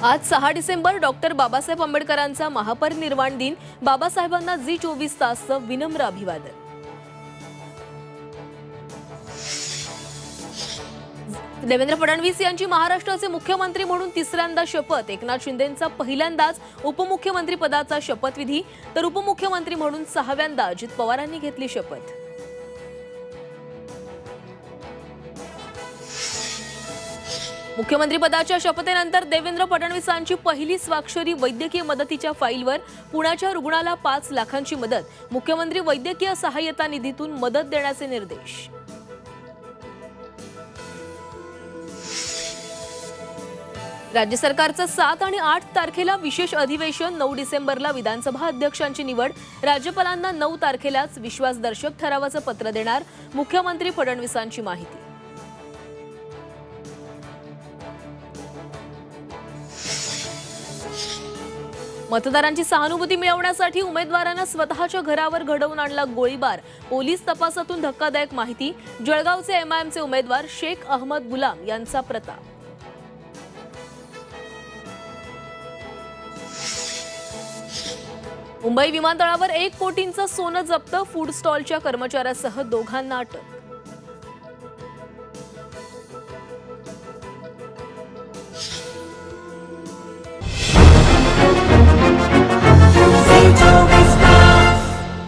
आज 6 डिसेंबर डॉक्टर बाबासाहेब आंबेडकरांचा महापरिनिर्वाण दिन। बाबासाहेबांना जी 24 तासचं विनम्र अभिवादन। देवेंद्र फडणवीस यांची महाराष्ट्राचे मुख्यमंत्री म्हणून तिसऱ्यांदा शपथ। एकनाथ शिंदेंचा पहिल्यांदाच उपमुख्यमंत्री पदाचा शपथविधी, तर उपमुख्यमंत्री म्हणून 6व्यांदा अजित पवारांनी घेतली शपथ। मुख्यमंत्री पदाच्या शपथेनंतर देवेंद्र फडणवीसांची पहिली स्वाक्षरी वैद्यकीय मदतीच्या फाईलवर। पुण्याच्या रुग्णाला 5 लाखांची मदत। मुख्यमंत्री वैद्यकीय सहाय्यता निधीतून मदत देण्याचे निर्देश। राज्य सरकारचं 7 आणि 8 तारखेला विशेष अधिवेशन। 9 डिसेंबरला विधानसभा अध्यक्षांची निवड। राज्यपालांना 9 तारखेलाच विश्वासदर्शक ठरावाचं पत्र देणार। मुख्यमंत्री फडणवीसांची माहिती। मतदारांची सहानुभूती मिळवण्यासाठी उमेदवारांना स्वतःच्या घरावर घडवून आणला गोळीबार। पोलीस तपासातून धक्कादायक माहिती। जळगावचे एमआयएमचे उमेदवार शेख अहमद गुलाम यांचा प्रताप। मुंबई विमानतळावर 1 कोटींचं सोनं जप्त। फूड स्टॉलच्या कर्मचाऱ्यासह दोघांना अटक।